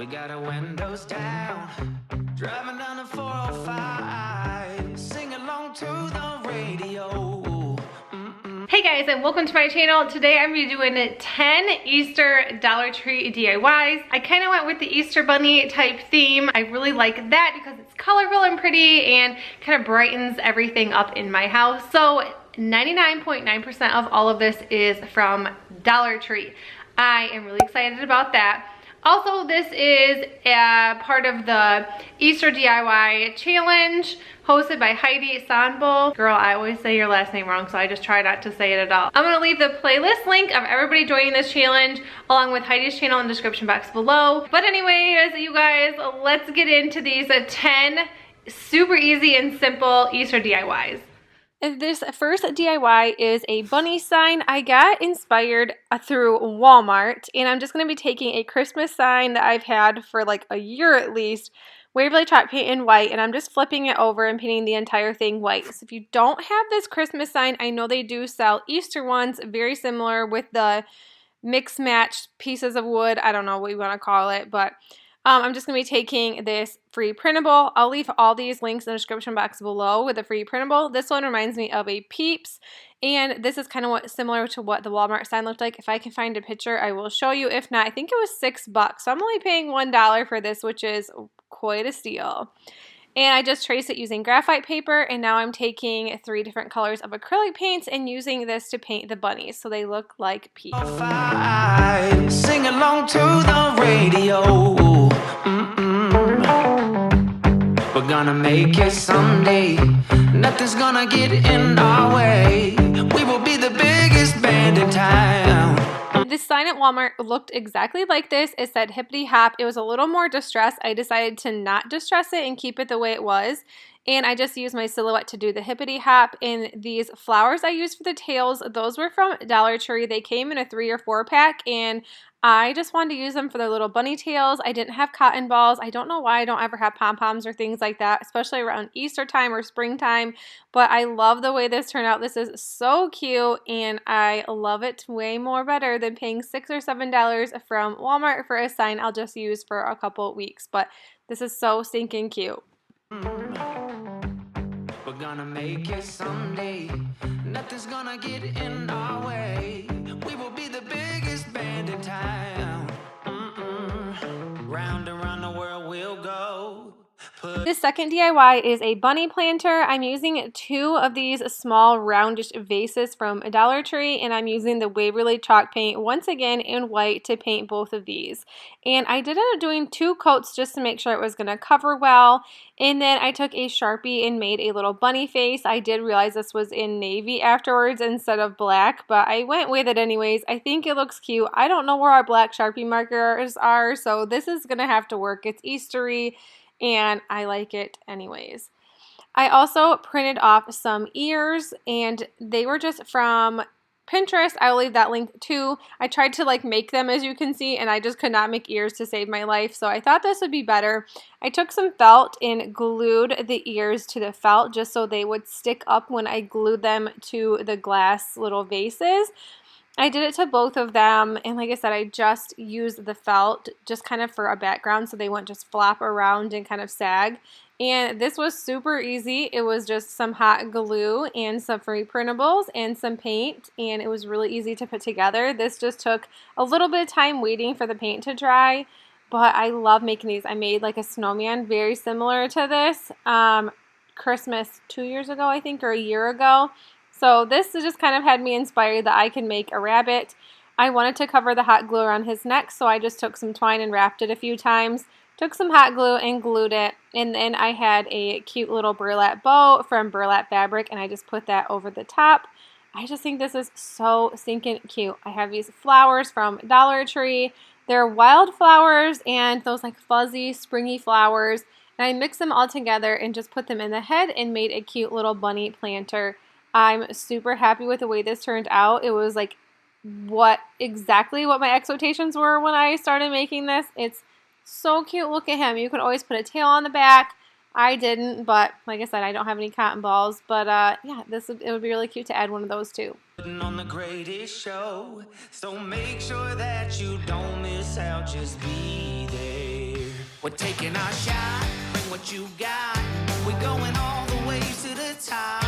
We got our windows down, driving down the 405, sing along to the radio. Hey guys, and welcome to my channel. Today I'm going to be doing 10 Easter Dollar Tree DIYs. I kind of went with the Easter Bunny type theme. I really like that because it's colorful and pretty and kind of brightens everything up in my house. So 99.9% of all of this is from Dollar Tree. I am really excited about that. Also, this is a part of the Easter DIY challenge hosted by Heidi Sanbol. Girl, I always say your last name wrong, so I just try not to say it at all. I'm gonna leave the playlist link of everybody joining this challenge along with Heidi's channel in the description box below. But anyways, you guys, let's get into these 10 super easy and simple Easter DIYs. This first DIY is a bunny sign. I got inspired through Walmart, and I'm just going to be taking a Christmas sign that I've had for like a year at least, Waverly chalk paint in white, and I'm just flipping it over and painting the entire thing white. So if you don't have this Christmas sign, I know they do sell Easter ones very similar with the mix match pieces of wood. I don't know what you want to call it, but I'm just going to be taking this free printable. I'll leave all these links in the description box below with the free printable. This one reminds me of a Peeps, and this is kind of similar to what the Walmart sign looked like. If I can find a picture, I will show you. If not, I think it was $6. So I'm only paying $1 for this, which is quite a steal. And I just traced it using graphite paper, and now I'm taking 3 different colors of acrylic paints and using this to paint the bunnies so they look like Peeps. Sing along to the radio. We're gonna make it someday. Nothing's gonna get in our way. We will be the biggest band in town. This sign at Walmart looked exactly like this. It said Hippity Hop. It was a little more distressed. I decided to not distress it and keep it the way it was. And I just used my silhouette to do the Hippity Hop. And these flowers I used for the tails, those were from Dollar Tree. They came in a 3 or 4 pack, and I just wanted to use them for their little bunny tails. I didn't have cotton balls. I don't know why I don't ever have pom-poms or things like that, especially around Easter time or springtime. But I love the way this turned out. This is so cute, and I love it way more better than paying $6 or $7 from Walmart for a sign I'll just use for a couple weeks. But this is so stinking cute. We're gonna make it someday. Nothing's gonna get in our way. We will be the biggest band in town. Round and round the world we'll go. This second DIY is a bunny planter. I'm using 2 of these small roundish vases from Dollar Tree, and I'm using the Waverly chalk paint once again in white to paint both of these. And I did end up doing 2 coats just to make sure it was going to cover well. And then I took a Sharpie and made a little bunny face. I did realize this was in navy afterwards instead of black, but I went with it anyways. I think it looks cute. I don't know where our black Sharpie markers are, so this is going to have to work. It's Eastery, and I like it anyways. I also printed off some ears, and they were just from Pinterest. I'll leave that link too. I tried to make them, as you can see, and I just could not make ears to save my life, so I thought this would be better. I took some felt and glued the ears to the felt just so they would stick up when I glued them to the glass little vases. I did it to both of them, and like I said, I just used the felt just kind of for a background so they wouldn't just flop around and kind of sag. And this was super easy. It was just some hot glue and some free printables and some paint, and it was really easy to put together. This just took a little bit of time waiting for the paint to dry, but I love making these. I made like a snowman very similar to this Christmas 2 years ago, I think, or a year ago. So this just kind of had me inspired that I can make a rabbit. I wanted to cover the hot glue around his neck, so I just took some twine and wrapped it a few times. Took some hot glue and glued it, and then I had a cute little burlap bow from Burlap fabric, and I just put that over the top. I just think this is so stinking cute. I have these flowers from Dollar Tree. They're wildflowers and those like fuzzy, springy flowers, and I mixed them all together and just put them in the head and made a cute little bunny planter. I'm super happy with the way this turned out. It was like exactly what my expectations were when I started making this. It's so cute. Look at him. You could always put a tail on the back. I didn't, but like I said, I don't have any cotton balls. But yeah, it would be really cute to add one of those too. On the greatest show, so make sure that you don't miss out. Just be there. We're taking our shot, bring what you got. We're going all the way to the top.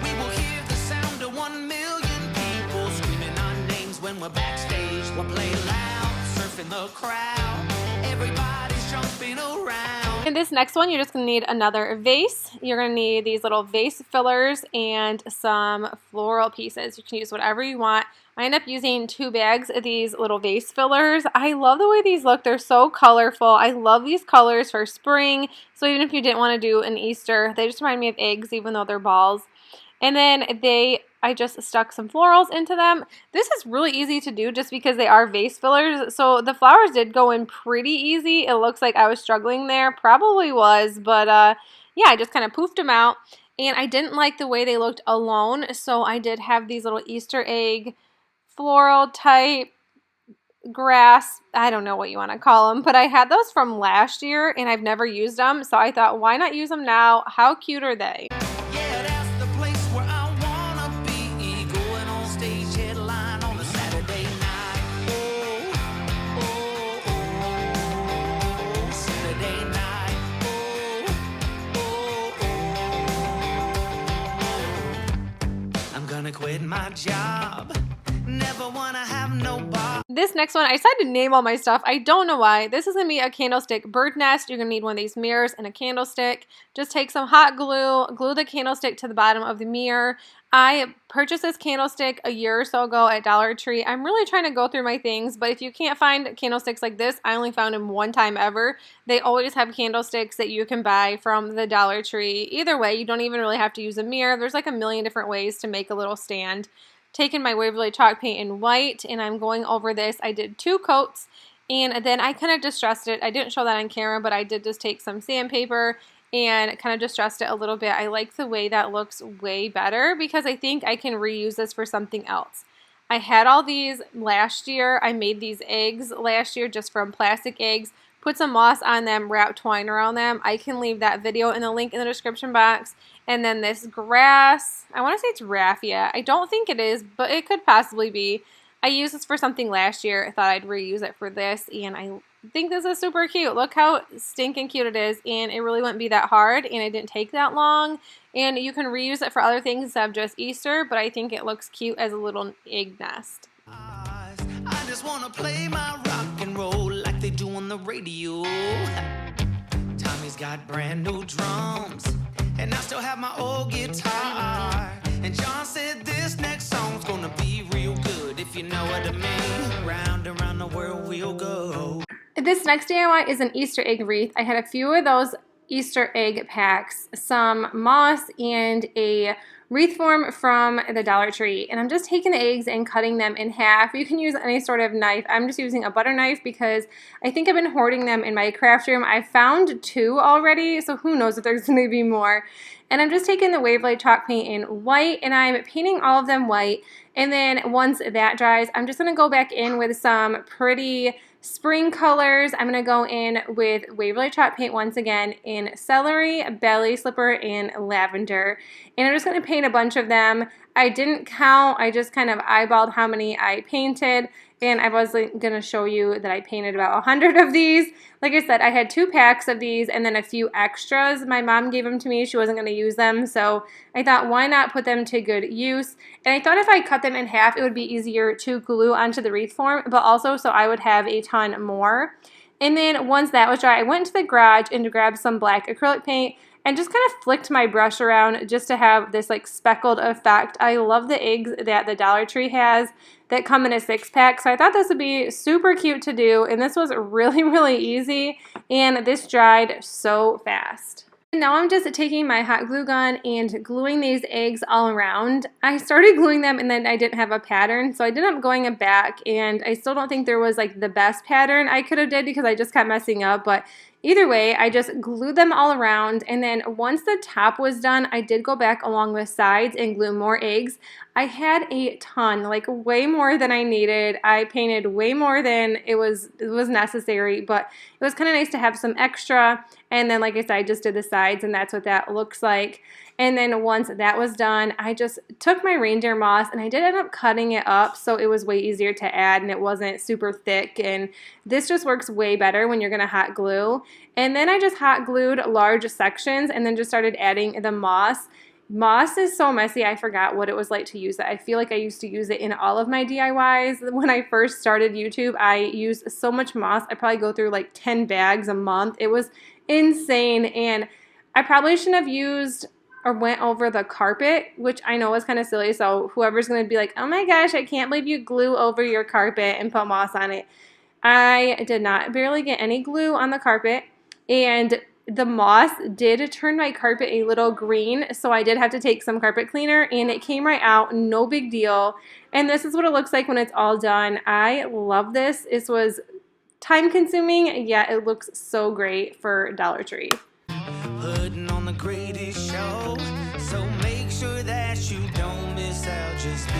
We will hear the sound of 1 million people screaming our names when we're backstage. We'll play loud, surfing the crowd. Everybody's jumping around. In this next one, you're just going to need another vase. You're going to need these little vase fillers and some floral pieces. You can use whatever you want. I end up using 2 bags of these little vase fillers. I love the way these look. They're so colorful. I love these colors for spring. So even if you didn't want to do an Easter, they just remind me of eggs even though they're balls. And then I just stuck some florals into them. This is really easy to do just because they are vase fillers. So the flowers did go in pretty easy. It looks like I was struggling there. Probably was, but yeah, I just kind of poofed them out. And I didn't like the way they looked alone, so I did have these little Easter egg floral type grass, I don't know what you want to call them, but I had those from last year and I've never used them, so I thought, why not use them now? How cute are they? Yeah, that's the place where I wanna be. Going on stage, headline on a Saturday night. Oh, oh, oh, Saturday night. Oh, oh, oh. I'm gonna quit my job. Never wanna have no bar. This next one, I decided to name all my stuff. I don't know why. This is going to be a candlestick bird nest. You're going to need one of these mirrors and a candlestick. Just take some hot glue, glue the candlestick to the bottom of the mirror. I purchased this candlestick a year or so ago at Dollar Tree. I'm really trying to go through my things, but if you can't find candlesticks like this, I only found them one time ever. They always have candlesticks that you can buy from the Dollar Tree. Either way, you don't even really have to use a mirror. There's like a million different ways to make a little stand. Taken my Waverly chalk paint in white and I'm going over this. I did 2 coats and then I kind of distressed it. I didn't show that on camera, but I did just take some sandpaper and kind of distressed it a little bit. I like the way that looks way better because I think I can reuse this for something else. I had all these last year. I made these eggs last year just from plastic eggs. Put some moss on them, wrap twine around them. I can leave that video in the link in the description box. And then this grass, I want to say it's raffia. I don't think it is, but it could possibly be. I used this for something last year. I thought I'd reuse it for this, and I think this is super cute. Look how stinking cute it is, and it really wouldn't be that hard, and it didn't take that long. And you can reuse it for other things instead of just Easter, but I think it looks cute as a little egg nest. I just wanna play my rock and roll like they do on the radio. Tommy's got brand new drums, and I still have my old guitar. And John said this next song's gonna be real good, if you know what I mean. Round and round the world we'll go. This next DIY is an Easter egg wreath. I had a few of those Easter egg packs, some moss, and a wreath form from the Dollar Tree. And I'm just taking the eggs and cutting them in half. You can use any sort of knife. I'm just using a butter knife because I think I've been hoarding them in my craft room. I found 2 already, so who knows if there's going to be more. And I'm just taking the Waverly chalk paint in white, and I'm painting all of them white. And then once that dries, I'm just going to go back in with some pretty spring colors. I'm going to go in with Waverly chalk paint once again in celery, belly slipper, and lavender. And I'm just going to paint a bunch of them. I didn't count. I just kind of eyeballed how many I painted. And I was going to show you that I painted about 100 of these. Like I said, I had 2 packs of these and then a few extras. My mom gave them to me. She wasn't going to use them. So I thought, why not put them to good use? And I thought if I cut them in half, it would be easier to glue onto the wreath form, but also so I would have a ton more. And then once that was dry, I went to the garage and grabbed some black acrylic paint and just kind of flicked my brush around just to have this like speckled effect. I love the eggs that the Dollar Tree has that come in a 6-pack, so I thought this would be super cute to do, and this was really, really easy, and this dried so fast. And now I'm just taking my hot glue gun and gluing these eggs all around. I started gluing them and then I didn't have a pattern, so I ended up going back, and I still don't think there was like the best pattern I could have did because I just kept messing up, but either way, I just glued them all around, and then once the top was done, I did go back along the sides and glue more eggs. I had a ton, like way more than I needed. I painted way more than it was necessary, but it was kind of nice to have some extra. And then, like I said, I just did the sides, and that's what that looks like. And then once that was done, I just took my reindeer moss, and I did end up cutting it up so it was way easier to add, and it wasn't super thick. And this just works way better when you're going to hot glue. And then I just hot glued large sections and then just started adding the moss. Moss is so messy, I forgot what it was like to use it. I feel like I used to use it in all of my DIYs. When I first started YouTube, I used so much moss. I probably go through like 10 bags a month. It was insane, and I probably shouldn't have used or went over the carpet, which I know is kind of silly, so whoever's going to be like, oh my gosh, I can't believe you glue over your carpet and put moss on it. I did not barely get any glue on the carpet, and the moss did turn my carpet a little green, so I did have to take some carpet cleaner, and it came right out, no big deal. And this is what it looks like when it's all done. I love this. This was time consuming, yet it looks so great for Dollar Tree. Putting on the greatest show, so make sure that you don't miss out, just be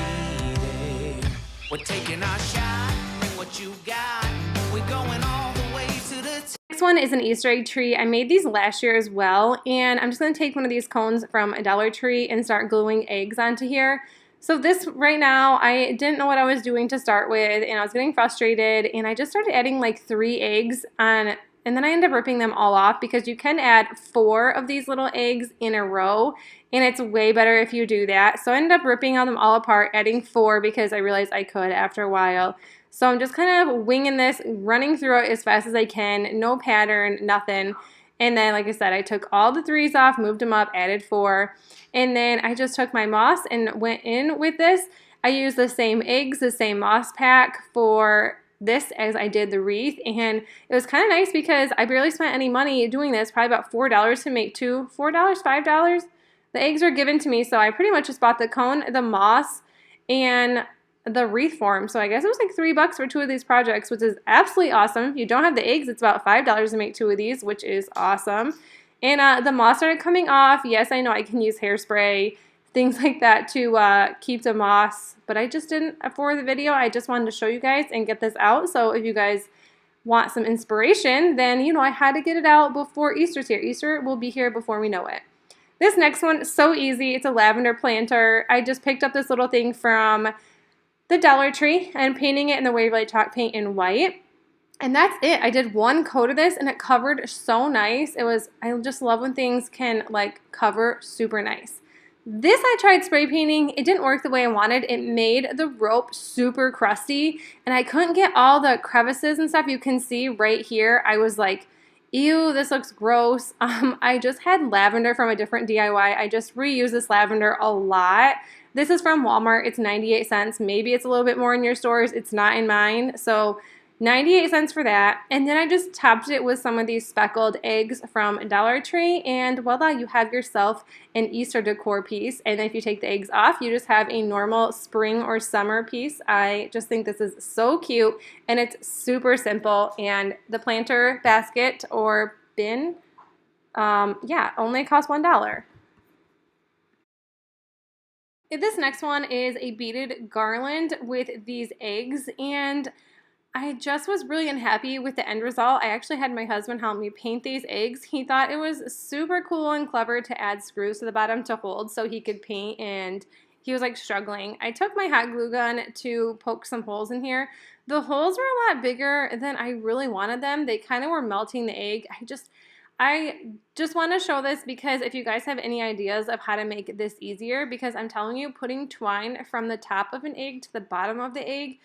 there. We're taking our shot, bring what you got, we're going all the way to the Next one is an Easter egg tree. I made these last year as well, and I'm just going to take one of these cones from a Dollar Tree and start gluing eggs onto here. So this right now, I didn't know what I was doing to start with, and I was getting frustrated, and I just started adding like 3 eggs on, and then I ended up ripping them all off because you can add 4 of these little eggs in a row, and it's way better if you do that. So I ended up ripping them all apart, adding 4 because I realized I could after a while. So I'm just kind of winging this, running through it as fast as I can, no pattern, nothing. And then, like I said, I took all the 3s off, moved them up, added 4. And then I just took my moss and went in with this. I used the same eggs, the same moss pack for this as I did the wreath. And it was kind of nice because I barely spent any money doing this, probably about $4 to make 2. $4, $5. The eggs were given to me, so I pretty much just bought the cone, the moss, and the wreath form. So I guess it was like $3 for 2 of these projects, which is absolutely awesome. If you don't have the eggs, it's about $5 to make 2 of these, which is awesome. And the moss started coming off. Yes, I know I can use hairspray, things like that to keep the moss, but I just didn't for the video. I just wanted to show you guys and get this out. So if you guys want some inspiration, then you know I had to get it out before Easter's here. Easter will be here before we know it. This next one is so easy. It's a lavender planter. I just picked up this little thing from the Dollar Tree and painting it in the Waverly chalk paint in white. And that's it. I did 1 coat of this and it covered so nice. I just love when things can like cover super nice. This I tried spray painting. It didn't work the way I wanted. It made the rope super crusty and I couldn't get all the crevices and stuff. You can see right here, I was like, ew, this looks gross. I just had lavender from a different DIY. I just reuse this lavender a lot. This is from Walmart. It's 98 cents. Maybe it's a little bit more in your stores. It's not in mine. So 98 cents for that. And then I just topped it with some of these speckled eggs from Dollar Tree. And voila, you have yourself an Easter decor piece. And if you take the eggs off, you just have a normal spring or summer piece. I just think this is so cute. And it's super simple. And the planter basket or bin, yeah, only costs $1. This next one is a beaded garland with these eggs, and I just was really unhappy with the end result. I actually had my husband help me paint these eggs. He thought it was super cool and clever to add screws to the bottom to hold so he could paint, and he was like struggling. I took my hot glue gun to poke some holes in here. The holes were a lot bigger than I really wanted them. They kind of were melting the egg. I just want to show this because if you guys have any ideas of how to make this easier, because I'm telling you, putting twine from the top of an egg to the bottom of the egg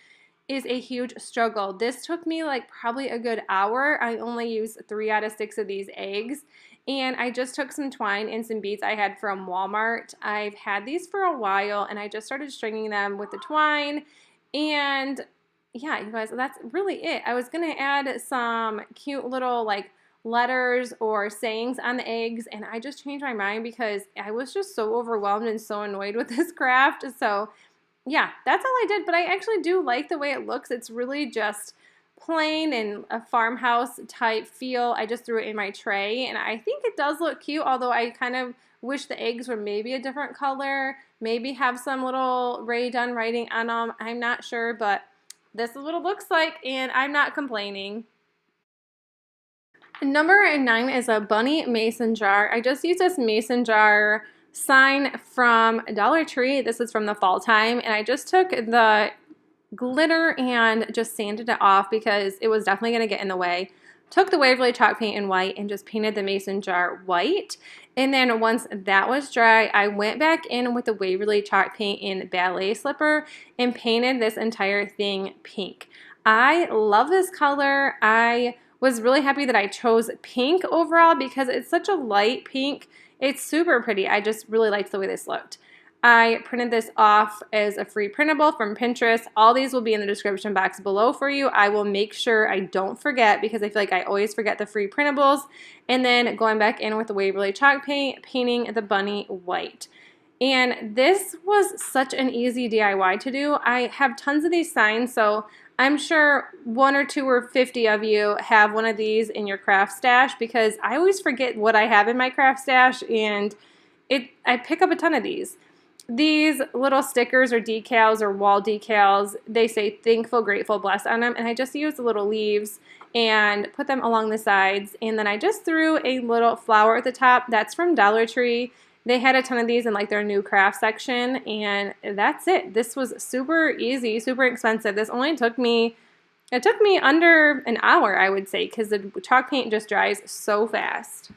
is a huge struggle. This took me like probably a good hour. I only used 3 out of 6 of these eggs, and I just took some twine and some beads I had from Walmart. I've had these for a while, and I just started stringing them with the twine, and yeah, you guys, that's really it. I was going to add some cute little like letters or sayings on the eggs, and I just changed my mind because I was just so overwhelmed and so annoyed with this craft. So yeah, that's all I did, but I actually do like the way it looks. It's really just plain and a farmhouse type feel. I just threw it in my tray, and I think it does look cute, although I kind of wish the eggs were maybe a different color, maybe have some little Ray Dunn writing on them. I'm not sure, but this is what it looks like, and I'm not complaining. Number 9 is a bunny mason jar. I just used this mason jar sign from Dollar Tree. This is from the fall time, and I just took the glitter and just sanded it off because it was definitely going to get in the way. took the Waverly chalk paint in white and just painted the mason jar white. And then once that was dry, I went back in with the Waverly chalk paint in Ballet Slipper and painted this entire thing pink. I love this color. I was really happy that I chose pink overall because it's such a light pink. It's super pretty. I just really liked the way this looked. I printed this off as a free printable from Pinterest. All these will be in the description box below for you. I will make sure I don't forget because I feel like I always forget the free printables. And then going back in with the Waverly chalk paint, painting the bunny white. And this was such an easy DIY to do. I have tons of these signs, so I'm sure 1 or 2 or 50 of you have one of these in your craft stash because I always forget what I have in my craft stash, and I pick up a ton of these. These little stickers or decals or wall decals, they say thankful, grateful, blessed on them, and I just used the little leaves and put them along the sides, and then I just threw a little flower at the top. That's from Dollar Tree. They had a ton of these in like their new craft section, and that's it. This was super easy, super expensive. This only took me, it took me under an hour, I would say, because the chalk paint just dries so fast.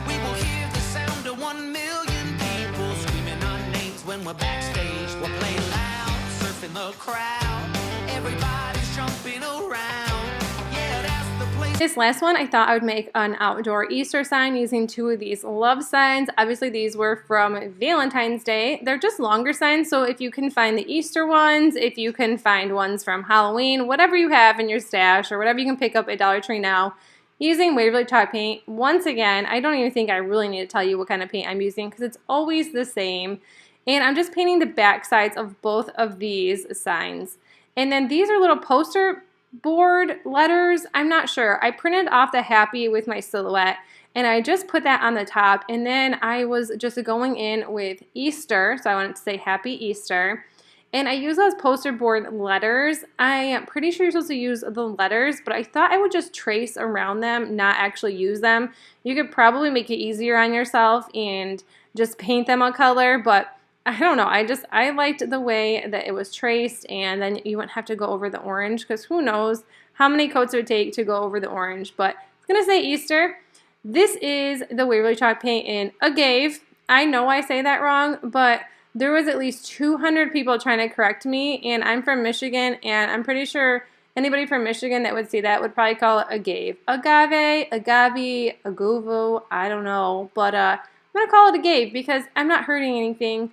We will hear the sound of 1 million people screaming our names when we're backstage. We're playing loud, surfing the crowd. Everybody's jumping around. Yeah, that's the place. This last one, I thought I would make an outdoor Easter sign using 2 of these love signs. Obviously, these were from Valentine's Day. They're just longer signs, so if you can find the Easter ones, if you can find ones from Halloween, whatever you have in your stash or whatever you can pick up at Dollar Tree now, using Waverly chalk paint. Once again, I don't even think I really need to tell you what kind of paint I'm using because it's always the same. And I'm just painting the back sides of both of these signs. And then these are little poster board letters. I'm not sure. I printed off the happy with my silhouette and I just put that on the top, and then I was just going in with Easter, so I wanted to say Happy Easter. And I use those poster board letters. I am pretty sure you're supposed to use the letters, but I thought I would just trace around them, not actually use them. You could probably make it easier on yourself and just paint them a color, but I don't know. I liked the way that it was traced, and then you wouldn't have to go over the orange because who knows how many coats it would take to go over the orange. But it's going to say Easter. This is the Waverly chalk paint in Agave. I know I say that wrong, but there was at least 200 people trying to correct me, and I'm from Michigan, and I'm pretty sure anybody from Michigan that would see that would probably call it Agave. Agave, Agave, Agovo, I don't know, but I'm going to call it Agave because I'm not hurting anything.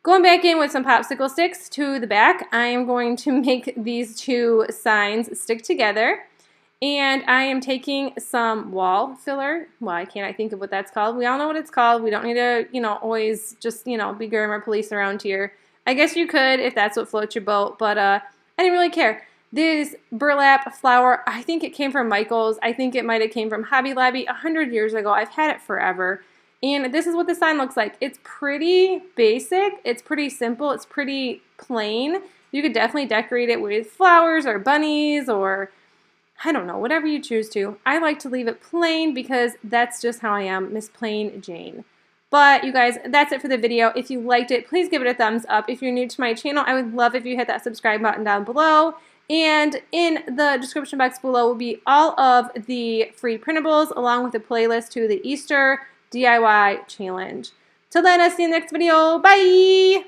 Going back in with some popsicle sticks to the back, I am going to make these 2 signs stick together. And I am taking some wall filler. Why can't I think of what that's called? We all know what it's called. We don't need to, always just, be grammar police around here. I guess you could if that's what floats your boat, but I didn't really care. This burlap flower, I think it came from Michael's. I think it might have came from Hobby Lobby 100 years ago. I've had it forever. And this is what the sign looks like. It's pretty basic. It's pretty simple. It's pretty plain. You could definitely decorate it with flowers or bunnies or, I don't know, whatever you choose to. I like to leave it plain because that's just how I am, Miss Plain Jane. But you guys, that's it for the video. If you liked it, please give it a thumbs up. If you're new to my channel, I would love if you hit that subscribe button down below. And in the description box below will be all of the free printables along with a playlist to the Easter DIY challenge. Till then, I'll see you in the next video. Bye!